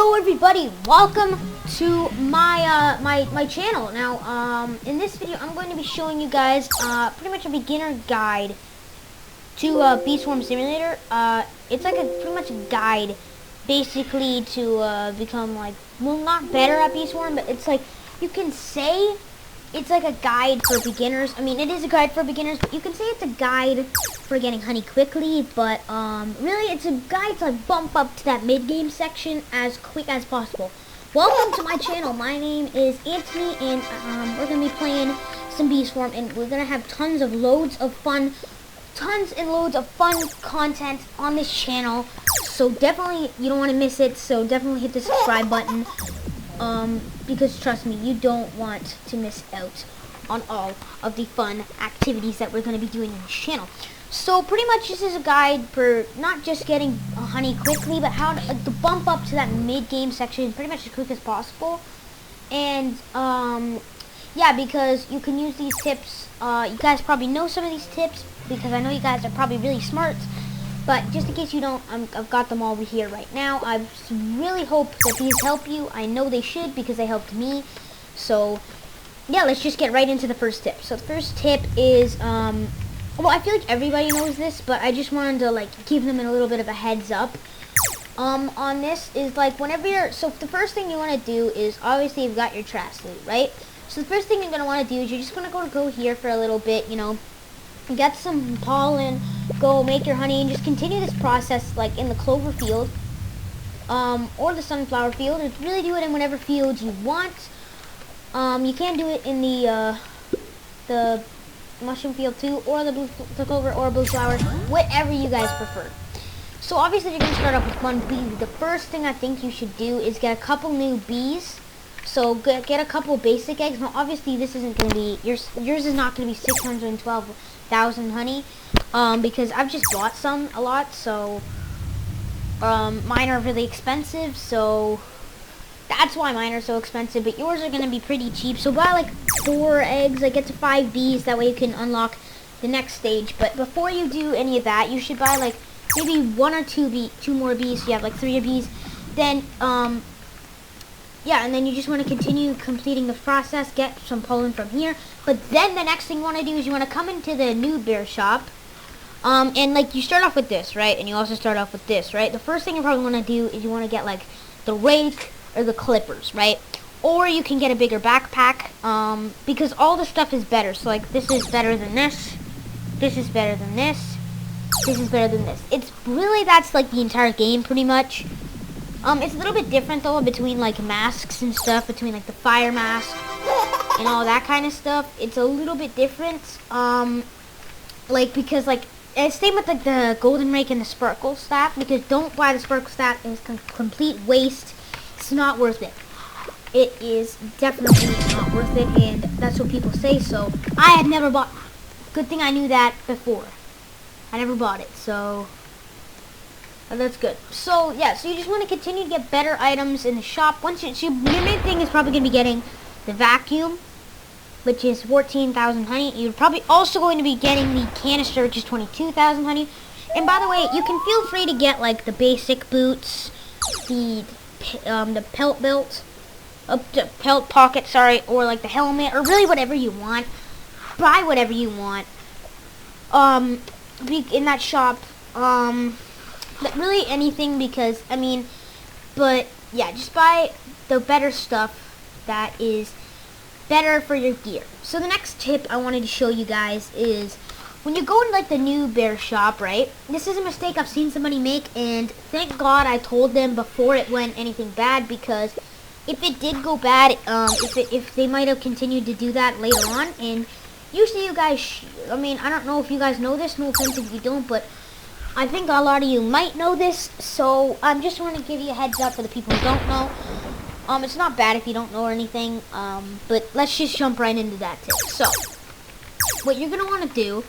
Hello everybody, welcome to my channel. Now in this video I'm going to be showing you guys pretty much a beginner guide to Bee Swarm Simulator. It's like a pretty much a guide basically to become like, well, not better at Bee Swarm, but it's like, you can say it's like a guide for beginners. I mean, it is a guide for beginners, but you can say it's a guide for getting honey quickly, but really it's a guide to like bump up to that mid-game section as quick as possible. Welcome to my channel. My name is Anthony, and we're going to be playing some Bee Swarm, and we're going to have tons and loads of fun content on this channel, so definitely you don't want to miss it. So definitely hit the subscribe button, because trust me, you don't want to miss out on all of the fun activities that we're going to be doing in this channel. So pretty much this is a guide for not just getting honey quickly, but how to bump up to that mid-game section pretty much as quick as possible. And yeah, because you can use these tips. You guys probably know some of these tips, because I know you guys are probably really smart. But just in case you don't, I've got them all over here right now. I really hope that these help you. I know they should, because they helped me. So yeah, let's just get right into the first tip. So the first tip is, well, I feel like everybody knows this, but I just wanted to like give them a little bit of a heads up. On this is like, whenever you're, so the first thing you want to do is, obviously you've got your trash loot, right? So the first thing you're going to want to do is you're just going to go here for a little bit, you know, get some pollen, go make your honey, and just continue this process like in the clover field, or the sunflower field. And really do it in whatever field you want. You can do it in the mushroom field too, or the clover, or blue flower, whatever you guys prefer. So obviously you're going to start off with one bee. The first thing I think you should do is get a couple new bees. So get a couple basic eggs. Now obviously this isn't going to be, yours is not going to be 612,000 honey, because I've just bought some a lot, so mine are really expensive, so that's why mine are so expensive. But yours are going to be pretty cheap, so buy like 4 eggs, like get to 5 bees, that way you can unlock the next stage. But before you do any of that, you should buy like maybe 1 or 2 more bees, so you have like 3 bees. Then yeah, and then you just want to continue completing the process, get some pollen from here. But then the next thing you want to do is you want to come into the new bear shop. And like, you start off with this, right? And you also start off with this, right? The first thing you probably want to do is you want to get like the rake or the clippers, right? Or you can get a bigger backpack, because all the stuff is better. So like, this is better than this. This is better than this. This is better than this. It's really, that's like the entire game pretty much. It's a little bit different though between like masks and stuff, between like the fire mask and all that kind of stuff. It's a little bit different, like, because like, same with like the golden rake and the sparkle staff, because don't buy the sparkle staff. It's complete waste. It's not worth it. It is definitely not worth it, and that's what people say. So I had never bought, good thing I knew that before. I never bought it, so that's good. So yeah, so you just want to continue to get better items in the shop. Once your main thing is probably going to be getting the vacuum, which is 14,000 honey. You're probably also going to be getting the canister, which is 22,000 honey. And by the way, you can feel free to get like the basic boots, the pelt belt, the pelt pocket, sorry, or like the helmet, or really whatever you want. Buy whatever you want. In that shop. But really anything, because I mean, but yeah, just buy the better stuff that is better for your gear. So the next tip I wanted to show you guys is, when you go into like the new bear shop, right? This is a mistake I've seen somebody make, and thank God I told them before it went anything bad, because if it did go bad, if they might have continued to do that later on. And usually you guys, I mean, I don't know if you guys know this, no offense if you don't, but I think a lot of you might know this, so I just want to give you a heads up for the people who don't know. It's not bad if you don't know or anything, but let's just jump right into that tip. So, what you're going to want to do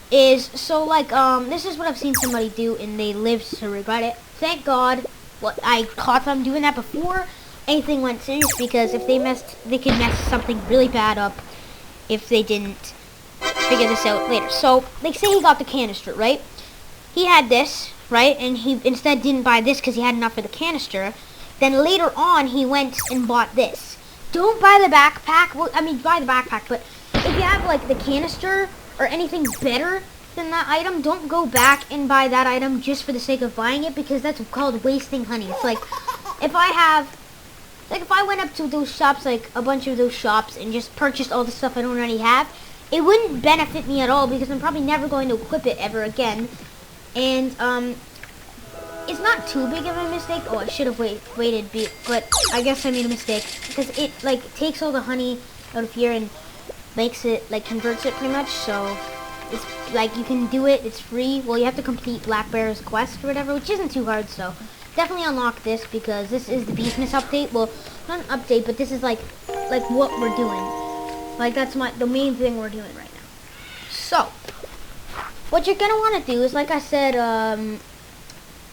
is, so like, this is what I've seen somebody do, and they lived to regret it. Thank God I caught them doing that before anything went serious, because if they could mess something really bad up if they didn't figure this out later. So, like, say he got the canister, right? He had this, right? And he instead didn't buy this because he had enough for the canister. Then later on, he went and bought this. Don't buy the backpack. Well, I mean, buy the backpack, but if you have like the canister or anything better than that item, don't go back and buy that item just for the sake of buying it, because that's called wasting honey. It's like if I went up to those shops, like a bunch of those shops, and just purchased all the stuff I don't already have, it wouldn't benefit me at all, because I'm probably never going to equip it ever again. And it's not too big of a mistake. Oh, I should have waited, but I guess I made a mistake, because it like takes all the honey out of here and makes it, like, converts it pretty much. So it's like you can do it. It's free. Well, you have to complete Black Bear's quest or whatever, which isn't too hard. So definitely unlock this, because this is the Beastmas update. Well, not an update, but this is like what we're doing. Like, that's the main thing we're doing right now. So what you're gonna want to do is, like I said,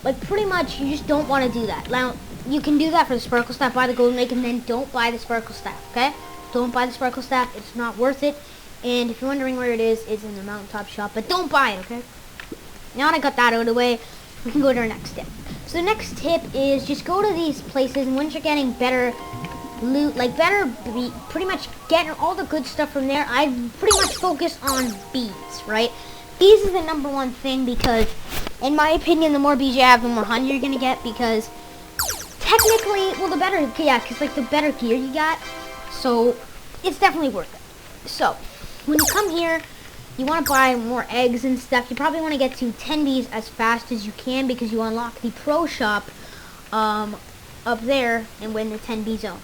like, pretty much you just don't want to do that. Now, you can do that for the Sparkle Staff, buy the Golden Egg, and then don't buy the Sparkle Staff, okay? Don't buy the Sparkle Staff. It's not worth it. And if you're wondering where it is, it's in the Mountaintop shop, but don't buy it, okay? Now that I got that out of the way, we can go to our next tip. So the next tip is just go to these places, and once you're getting better loot, like pretty much getting all the good stuff from there, I pretty much focus on bees, right? Bees is the number one thing, because in my opinion, the more bees you have, the more honey you're gonna get, because technically, well, the better, yeah, because like the better gear you got, so it's definitely worth it. So when you come here, you want to buy more eggs and stuff. You probably want to get to 10 bees as fast as you can, because you unlock the pro shop up there and win the 10 bee zone.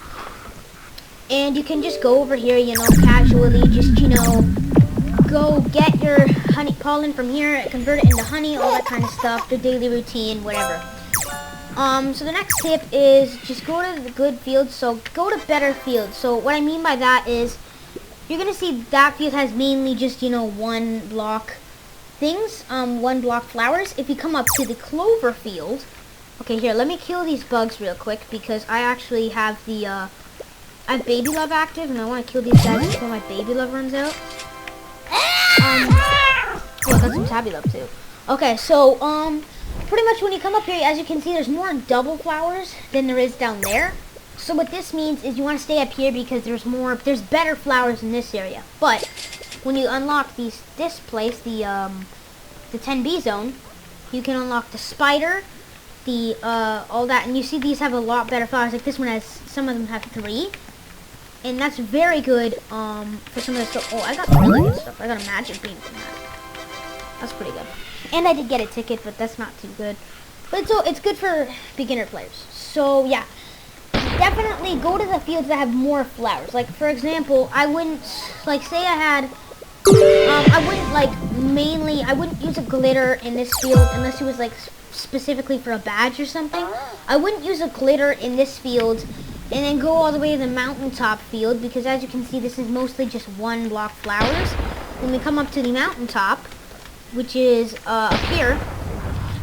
And you can just go over here, you know, casually, just, you know, go get your honey pollen from here, convert it into honey, all that kind of stuff, the daily routine, whatever. So the next tip is just go to the good fields. So go to better fields. So what I mean by that is, you're gonna see that field has mainly just, you know, one block things, one block flowers. If you come up to the clover field, okay, here, let me kill these bugs real quick, because I actually have the, I have Baby Love active, and I want to kill these guys before my Baby Love runs out. Well, that's some Tabby Love too. Okay, so, pretty much when you come up here, as you can see, there's more double flowers than there is down there. So what this means is you want to stay up here, because there's better flowers in this area. But when you unlock this place, the 10 bee zone, you can unlock the spider, all that, and you see these have a lot better flowers. Like this one has, some of them have 3. And that's very good, for some of the stuff. Oh, I got really good stuff. I got a magic beam from that. That's pretty good. And I did get a ticket, but that's not too good. But it's good for beginner players. So, yeah. Definitely go to the fields that have more flowers. Like, for example, I wouldn't, like, say I had, I wouldn't use a glitter in this field unless it was, like, specifically for a badge or something. I wouldn't use a glitter in this field and then go all the way to the mountaintop field, because as you can see, this is mostly just one block flowers. When we come up to the mountaintop, which is up here,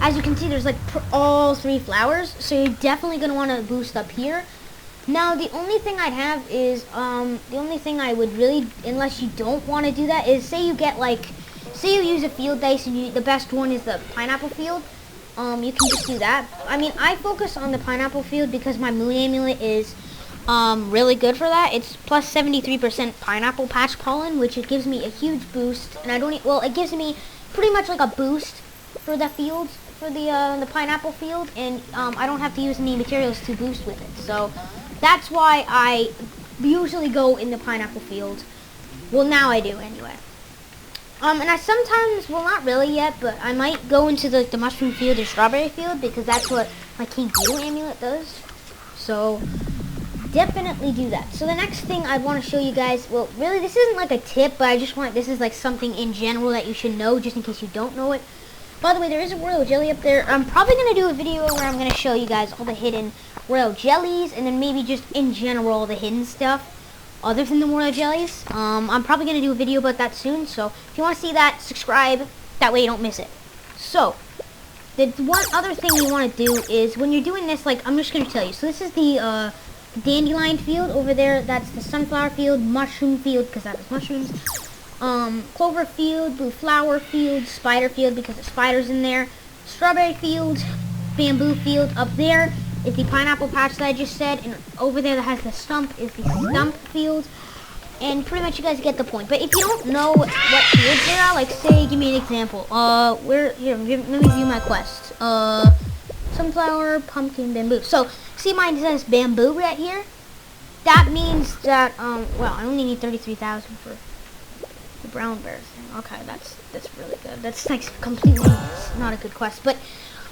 as you can see, there's like all 3 flowers, so you're definitely going to want to boost up here. Now, the only thing I'd have is, the only thing I would really, unless you don't want to do that, is say you get like, say you use a field dice and the best one is the pineapple field. You can just do that. I mean, I focus on the pineapple field because my moon amulet is really good for that. It's plus 73% pineapple patch pollen, which it gives me a huge boost. And it gives me pretty much like a boost for the fields, for the pineapple field, and I don't have to use any materials to boost with it. So that's why I usually go in the pineapple field. Well, now I do anyway. And I sometimes, well, not really yet, but I might go into the mushroom field or strawberry field, because that's what my King Beetle amulet does. So definitely do that. So the next thing I want to show you guys, well, really this isn't like a tip, but this is like something in general that you should know, just in case you don't know it. By the way, there is a royal jelly up there. I'm probably going to do a video where I'm going to show you guys all the hidden royal jellies, and then maybe just in general all the hidden stuff other than the royal jellies. I'm probably going to do a video about that soon, so if you want to see that, subscribe. That way you don't miss it. So, the one other thing you want to do is, when you're doing this, like, I'm just going to tell you. So this is the dandelion field over there. That's the sunflower field, mushroom field, because that has mushrooms. Clover field, blue flower field, spider field, because the spiders in there. Strawberry field, bamboo field up there. is the pineapple patch that I just said, and over there that has the stump is the stump field. And pretty much you guys get the point. But if you don't know what fields there are, like say, give me an example. Let me view my quest. Sunflower, pumpkin, bamboo. So, see mine says bamboo right here? That means that, well, I only need 33,000 for the brown bear thing. Okay, that's really good. That's like completely not a good quest. But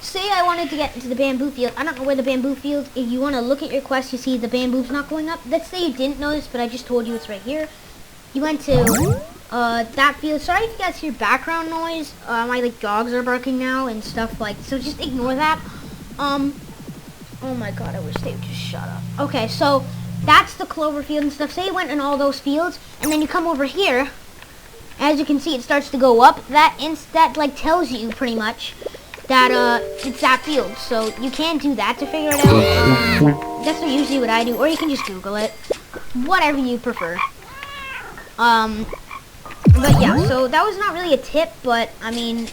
say I wanted to get into the bamboo field. I don't know where the bamboo field, if you want to look at your quest, you see the bamboo's not going up. Let's say you didn't know this, but I just told you it's right here. You went to that field. Sorry if you guys hear background noise. My like dogs are barking now and stuff like, so just ignore that. Oh my god, I wish they would just shut up. Okay, so that's the clover field and stuff. Say you went in all those fields, and then you come over here. As you can see, it starts to go up. That like tells you pretty much that it's that field. So you can do that to figure it out. That's usually what I do, or you can just Google it. Whatever you prefer. But yeah, so that was not really a tip, but I mean,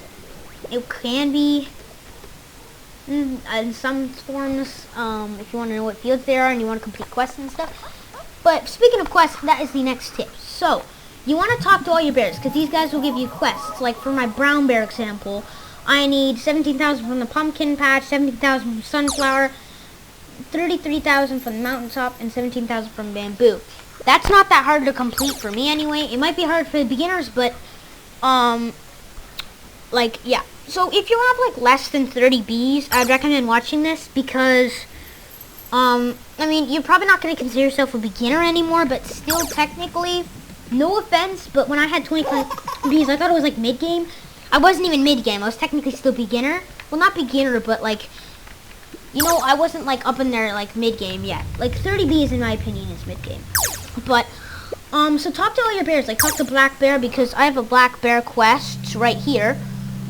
it can be in some forms, if you want to know what fields there are and you want to complete quests and stuff. But speaking of quests, that is the next tip. So, you want to talk to all your bears, because these guys will give you quests. Like for my brown bear example, I need 17,000 from the pumpkin patch, 17,000 from sunflower, 33,000 from the mountaintop, and 17,000 from bamboo. That's not that hard to complete for me anyway. It might be hard for the beginners, but, like, yeah. So if you have like less than 30 bees, I'd recommend watching this because, I mean, you're probably not going to consider yourself a beginner anymore, but still technically, no offense, but when I had 25 bees, I thought it was like mid-game. I wasn't even mid-game. I was technically still beginner. Well, not beginner, but like, you know, I wasn't like up in there like mid-game yet. Like 30 bees, in my opinion, is mid-game. But, so talk to all your bears. Like talk to Black Bear because I have a Black Bear quest right here.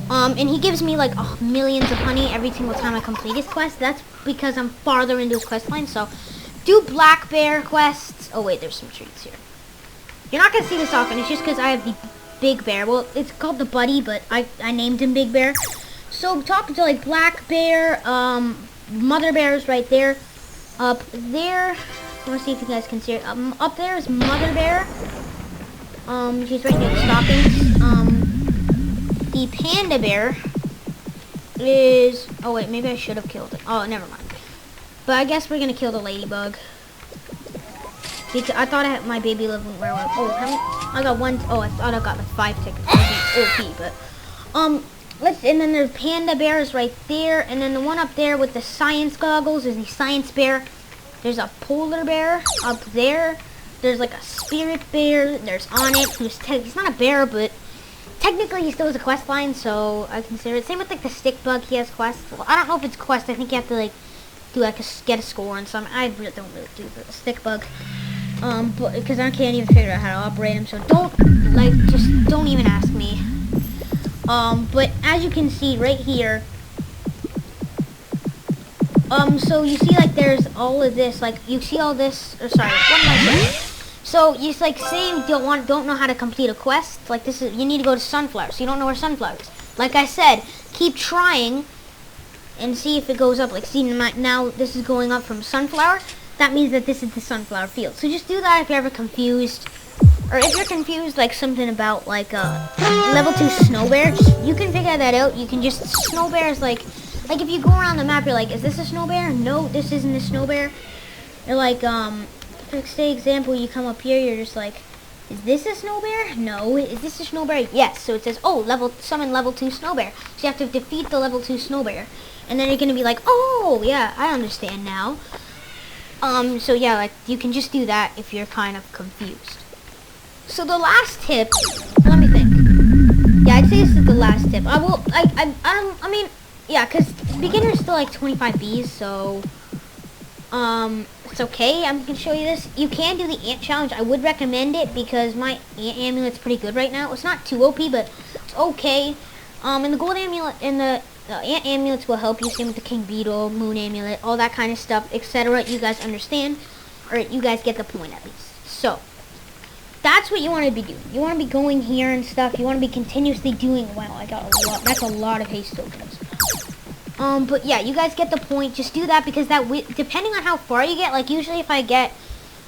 And he gives me like millions of honey every single time I complete his quest. That's because I'm farther into his quest line. So, do Black Bear quests. Oh wait, there's some treats here. You're not gonna see this often. It's just because I have the Big Bear. Well, it's called the Buddy, but I named him Big Bear. So talk to like Black Bear. Mother Bear is right there. Up there. I want to see if you guys can see it. Up there is Mother Bear. She's right near the stockings. The Panda Bear is... Oh, wait. Maybe I should have killed it. Oh, never mind. But I guess we're going to kill the Ladybug. Because I thought my baby lived where I was. Oh, how many? I got one... Oh, I thought I got like 5 tickets. OP, but... And then there's Panda Bears right there. And then the one up there with the science goggles is the Science Bear. There's a Polar Bear up there. There's like a Spirit Bear. There's Onyx, who's... He's not a bear, but... Technically, he still has a quest line, so I consider it. Same with like the stick bug, he has quests. Well, I don't know if it's quest. I think you have to like do like get a score on some. I really don't really do the stick bug, but because I can't even figure out how to operate him. So just don't even ask me. But as you can see right here, so you see like there's all of this. Like you see all this. Or sorry, what am I saying? So you just like say you don't know how to complete a quest. Like this is, you need to go to Sunflower. So you don't know where Sunflower is. Like I said, keep trying and see if it goes up. Like see now this is going up from Sunflower. That means that this is the Sunflower field. So just do that if you're ever confused, or if you're confused like something about like level 2 Snow Bear. You can figure that out. You can just Snow Bear is like if you go around the map, you're like, is this a Snow Bear? No, this isn't a Snow Bear. You're like for say example, you come up here, you're just like, is this a Snow Bear? No. Is this a Snow Bear? Yes. So it says, oh, summon level 2 Snow Bear. So you have to defeat the level 2 Snow Bear. And then you're going to be like, oh, yeah, I understand now. So yeah, like, you can just do that if you're kind of confused. So the last tip, let me think. Yeah, I'd say this is the last tip. I mean, yeah, because beginner's still like 25 Bs, so... It's okay. I'm going to show you this. You can do the ant challenge. I would recommend it because my ant amulet's pretty good right now. It's not too OP, but it's okay. And the gold amulet and the ant amulets will help you. Same with the king beetle, moon amulet, all that kind of stuff, etc. You guys understand, or you guys get the point at least. So that's what you want to be doing. You want to be going here and stuff. You want to be continuously doing well. I got a lot. That's a lot of haste tokens. But yeah, you guys get the point. Just do that because depending on how far you get, like usually if I get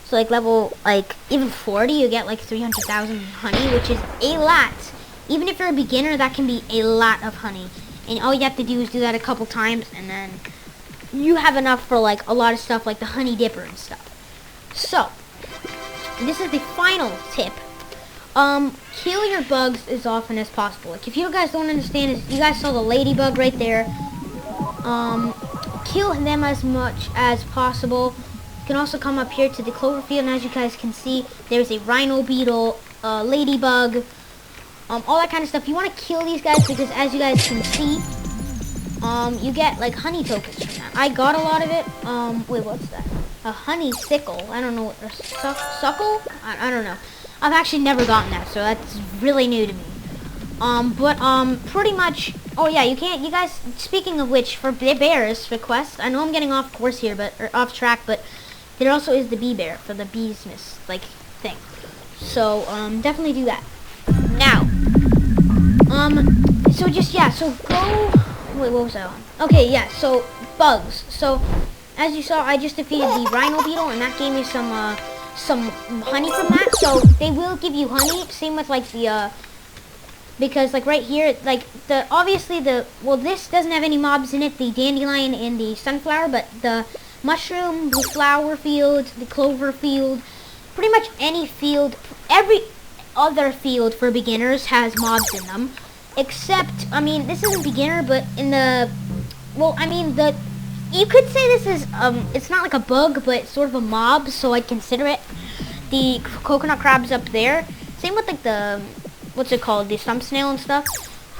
so like level like even 40, you get like 300,000 honey, which is a lot. Even if you're a beginner, that can be a lot of honey. And all you have to do is do that a couple times, and then you have enough for like a lot of stuff like the honey dipper and stuff. So this is the final tip. Kill your bugs as often as possible. Like if you guys don't understand, you guys saw the ladybug right there. Kill them as much as possible. You can also come up here to the clover field, and as you guys can see, there's a rhino beetle, ladybug, all that kind of stuff. You want to kill these guys because as you guys can see, you get like honey tokens from that. I got a lot of it. Wait, what's that? A honey sickle. I don't know what, or suckle? I don't know. I've actually never gotten that, so that's really new to me. Pretty much, oh yeah, you guys, speaking of which, for bears request, I know I'm getting off course here, or off track, but there also is the bee bear for the beesmas, like, thing. So, definitely do that. Now, so just, yeah, so go, wait, what was I on? Okay, yeah, so, bugs. So, as you saw, I just defeated the rhino beetle, and that gave me some honey from that. So, they will give you honey, same with, like, the, because, like, right here, like, obviously well, this doesn't have any mobs in it, the dandelion and the sunflower, but the mushroom, the flower field, the clover field, pretty much any field, every other field for beginners has mobs in them, except, I mean, this isn't beginner, but in the, well, I mean, you could say this is, it's not like a bug, but it's sort of a mob, so I'd consider it. The coconut crabs up there, same with, like, the, what's it called, the stump snail and stuff,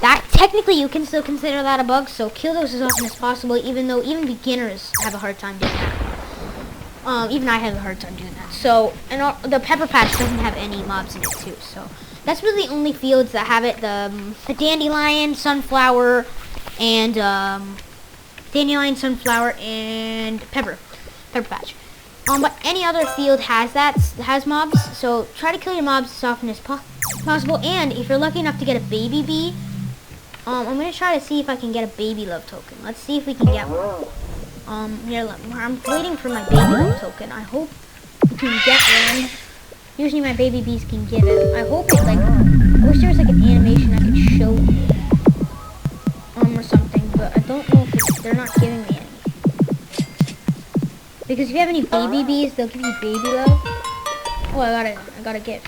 that, technically, you can still consider that a bug, so kill those as often as possible, even though even beginners have a hard time doing that. Even I have a hard time doing that. So, and the pepper patch doesn't have any mobs in it, too, so that's really the only fields that have it, the dandelion, sunflower, and, dandelion, sunflower, and pepper patch. But any other field has mobs, so try to kill your mobs as often as possible, and if you're lucky enough to get a baby bee, I'm going to try to see if I can get a baby love token. Let's see if we can get one. Here, I'm waiting for my baby love token. I hope we can get one. Usually my baby bees can get it. I hope it, like, I wish there was, like, an animation I could show you, or something, but I don't know if they're not giving me any. Because if you have any baby bees, they'll give you baby love. Oh, I got a gift.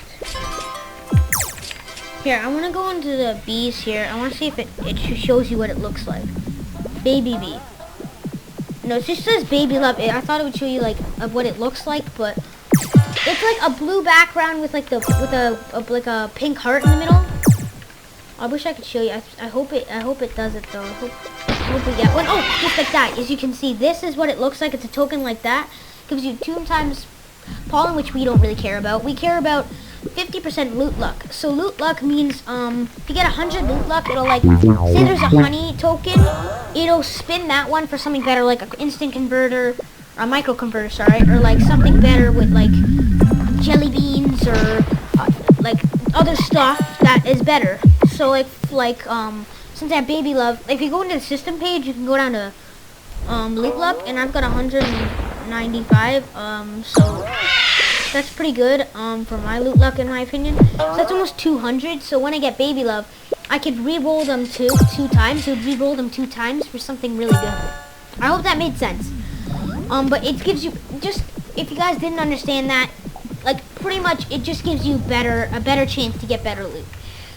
Here, I want to go into the bees here. I want to see if it shows you what it looks like. Baby bee. No, it just says baby love. I thought it would show you like what it looks like, but it's like a blue background with like like a pink heart in the middle. I wish I could show you. I hope it does it though. I hope we get one. Oh, just like that. As you can see, this is what it looks like. It's a token like that. Gives you 2 times pollen, which we don't really care about. We care about 50% loot luck. So loot luck means if you get 100 loot luck, it'll like, say there's a honey token, it'll spin that one for something better, like an instant converter, or a micro converter, sorry, or like something better with like jelly beans or like other stuff that is better. So like since I have baby love, if you go into the system page, you can go down to loot luck, and I've got 195. So that's pretty good for my loot luck, in my opinion. So that's almost 200. So when I get baby love, I could re-roll them two times. It would re-roll them 2 times for something really good. I hope that made sense. But it gives you, just if you guys didn't understand that, like pretty much it just gives you a better chance to get better loot.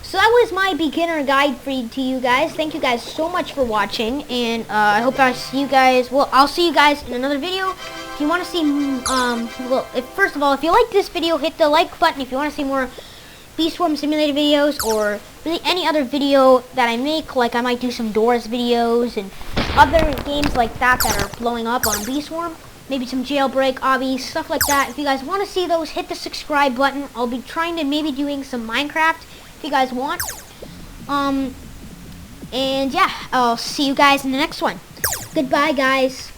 So that was my beginner guide to you guys. Thank you guys so much for watching, and I hope I see you guys. Well, I'll see you guys in another video. If you want to see, well, first of all, if you like this video, hit the like button. If you want to see more Bee Swarm Simulator videos, or really any other video that I make, like I might do some Doors videos and other games like that are blowing up on Bee Swarm. Maybe some Jailbreak, obbies, stuff like that. If you guys want to see those, hit the subscribe button. I'll be trying to maybe doing some Minecraft if you guys want. And yeah, I'll see you guys in the next one. Goodbye, guys.